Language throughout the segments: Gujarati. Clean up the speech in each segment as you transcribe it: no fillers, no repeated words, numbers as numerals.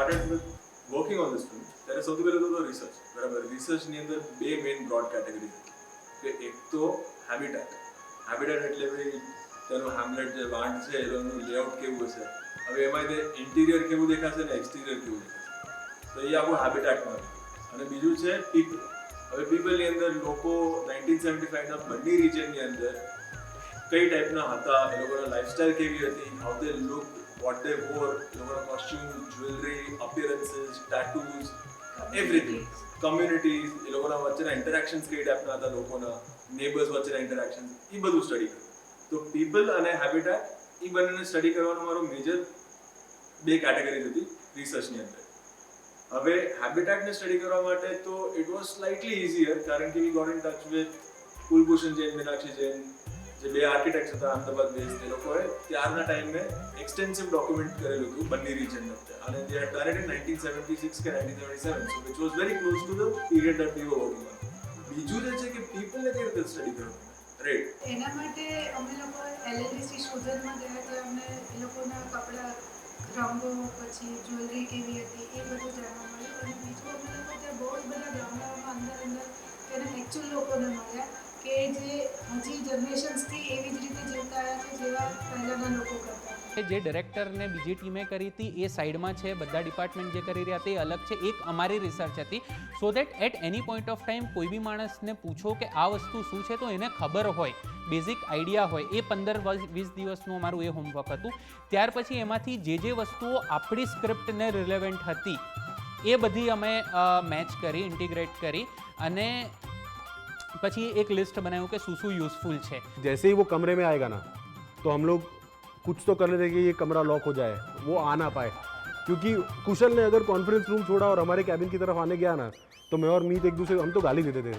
started with working on this film, ત્યારે સૌથી પહેલું તો રિસર્ચ. બરાબર, રિસર્ચની અંદર બે મેઇન બ્રોડ કેટેગરી હતી કે એક તો હેબિટેટ. હેબિટેટ એટલે ભાઈ તેનું હેમલેટ જે વાંટ છે એનું લેઆઉટ કેવું હશે, હવે એમાં તે ઇન્ટિરિયર કેવું દેખાશે ને એક્સટિરિયર કેવું દેખાશે, તો એ આખું હેબિટેટમાં હતું. અને બીજું છે પીપલ. હવે પીપલની અંદર લોકો 1975ના બંને રિજનની અંદર કઈ ટાઈપના હતા, એ લોકોના લાઈફસ્ટાઈલ કેવી હતી, how they look, what they wore, એ લોકોના costume, jewellery, appearances, tattoos, everything, communities, એ લોકોના વચ્ચેના ઇન્ટરેક્શન્સ કઈ ટાઈપના હતા, લોકોના નેબર્સ વચ્ચેના ઇન્ટરેક્શન્સ, એ બધું સ્ટડી કર્યું. તો પીપલ અને હેબિટેટ એ બંનેને સ્ટડી કરવાનો મારો મેજર બે કેટેગરીઝ હતી રિસર્ચની અંદર. હવે હેબિટેટને સ્ટડી કરવા માટે તો ઇટ વોઝ સ્લાઇટલી ઇઝીયર, કારણ કે we got in touch with Kulbhushan Jain, Meenakshi Jain, જે બે આર્કિટેક્ટ્સ હતા અમદાવાદ બેઝ. તે લોકોએ ત્યારના ટાઈમે એક્સટેન્સિવ ડોક્યુમેન્ટ કરેલું હતું બંને રિજન વચ્ચે, અને they had done it in 1976 કે 1977, so which was very close to the period that we were working on. બીજું જે છે કે પીપલને કેવી રીતે સ્ટડી કરવું, રાઈટ? એના માટે અમે લોકો LLDC શોધનમાં ગયા હતા. અમને એ લોકોના કપડાં, રંગો, પછી જ્વેલરી કેવી હતી એ બધું જાણવા મળ્યું. અને બીજું અમે લોકો ત્યાં બહુ જ બધા ગામડાઓમાં અંદર તેના એકચ્યુઅલ લોકોને મળ્યા કે જે હજી જનરેશન્સથી એવી જ રીતે જીવતા આવ્યા છે જેવા પહેલાંના લોકો કરતા હતા. જે ડિરેક્ટરને બીજી ટીમે કરી હતી એ સાઈડમાં છે, બધા ડિપાર્ટમેન્ટ જે કરી રહ્યા તે અલગ છે, એક અમારી રિસર્ચ હતી. So that at any point of time કોઈ બી માણસને પૂછો કે આ વસ્તુ શું છે તો એને ખબર હોય, બેઝિક આઈડિયા હોય. એ 15-20 દિવસનું અમારું એ હોમવર્ક હતું. ત્યાર પછી એમાંથી જે વસ્તુઓ આપણી સ્ક્રિપ્ટને રિલેવન્ટ હતી એ બધી અમે મેચ કરી, ઇન્ટિગ્રેટ કરી, અને પછી એક लिस्ट बनाया कि શું यूजफुल है. जैसे ही वो कमरे में आएगा ना तो हम लोग कुछ तो करने देंगे, ये कमरा लॉक हो जाए, वो आ ना पाए. क्योंकि कुशल ने अगर कॉन्फ्रेंस रूम छोड़ा और हमारे कैबिन की तरफ आने गया ना तो मैं और मीत एक दूसरे, हम तो गाली देते थे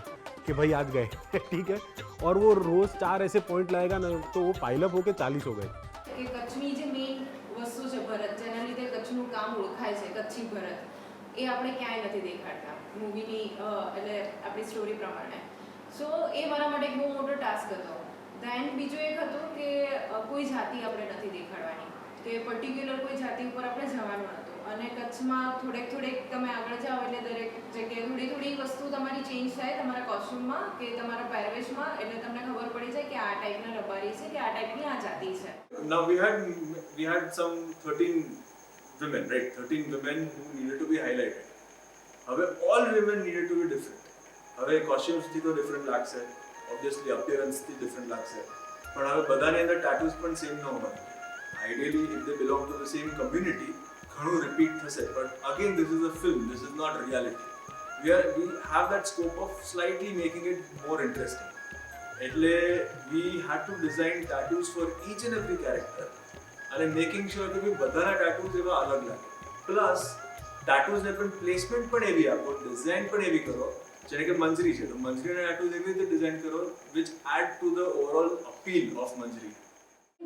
कि भाई आज गए ठीक है, और वो रोज 4 ऐसे पॉइंट लाएगा ना तो वो पाइलअप होके 40 हो गए. એ કચ્છની જે મેઇન વસ્તુ છે ભરત, જેના લીધે કચ્છનું કામ ઓળખાય છે, કચ્છી ભરત, એ આપણે ક્યાંય નથી દેખાડતા મૂવીની એટલે આપણી સ્ટોરી પ્રમાણે. સો એ મારા માટે એક બહુ મોટો ટાસ્ક હતો. દેન બીજું એક હતું કે કોઈ જાતિ આપણે નથી દેખાડવાની, કે પર્ટિક્યુલર કોઈ જાતિ ઉપર આપણે જવાનું હતું. અને કચ્છમાં થોડેક તમે આગળ જાઓ એટલે દરેક જગ્યાએ થોડી વસ્તુ તમારી ચેન્જ થાય તમારા કોસ્ટ્યુમમાં કે તમારા પહેરવેશમાં, એટલે તમને ખબર પડી જાય કે આ ટાઈપના રબારી છે કે આ ટાઈપની આ જાતિ છે. Now we had some 13 women, right? 13 women who needed to be highlighted. હવે all women needed to be different. હવે costumes થી તો ડિફરન્ટ લાગશે, ઓબ્વિયસલી અપિયરન્સ થી ડિફરન્ટ લાગશે, પણ હવે બધાની અંદર ટેટૂઝ પણ સેમ ન હોય. Ideally if they belong to the same community ઘણું રિપીટ થશે, but again this is a film, this is not reality. we have that scope of slightly making it more interesting. એટલે we had to design tattoos for each and every character અને making sure કે બધાના tattoos એવા અલગ લાગે. પ્લસ tattoos ને પણ પ્લેસમેન્ટ પણ એવી આપો, ડિઝાઇન પણ એવી કરો. જેને કે મંજરી છે તો મંજરીના tattoos એવી રીતે ડિઝાઇન કરો which add to the overall appeal of Manjari.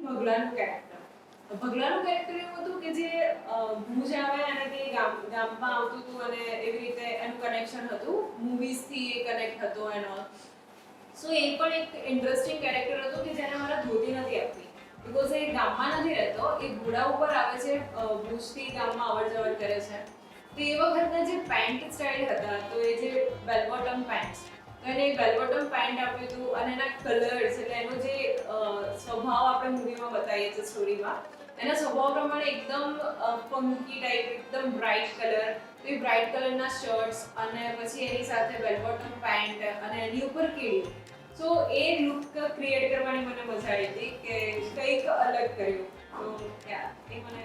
ભગલાનું કેરેક્ટર એવું હતું કે જે ભુજ આવે અને તે ગામમાં આવતું હતું અને એવી રીતે એનું કનેક્શન હતું, મૂવીઝથી એ કનેક્ટ હતો એનો. સો એ પણ એક ઇન્ટરેસ્ટિંગ કેરેક્ટર હતું કે જેને મારા ધોતી નથી આપતી, બિકોઝ એ ગામમાં નથી રહેતો, એ ઘોડા ઉપર આવે છે, ભુજથી ગામમાં અવર જવર કરે છે. તો એ વખતના જે પેન્ટ સ્ટાઇલ હતા તો એ જે બેલ બોટમ પેન્ટ્સ, તો એને બેલ બોટમ પેન્ટ આપ્યું હતું અને એના કલર્સ, એટલે એનો જે સ્વભાવ આપણે મૂવીમાં બતાવીએ છીએ સ્ટોરીમાં, એના સ્વભાવ પ્રમાણે એકદમ પંકી ટાઈપ, એકદમ બ્રાઇટ કલર. તો એ બ્રાઇટ કલરના શર્ટ્સ અને પછી એની સાથે બેલ બોટમ પેન્ટ અને એની ઉપર કેડી. સો એ લુક ક્રિએટ કરવાની મને મજા આવી હતી કે કંઈક અલગ કર્યું. તો એ મને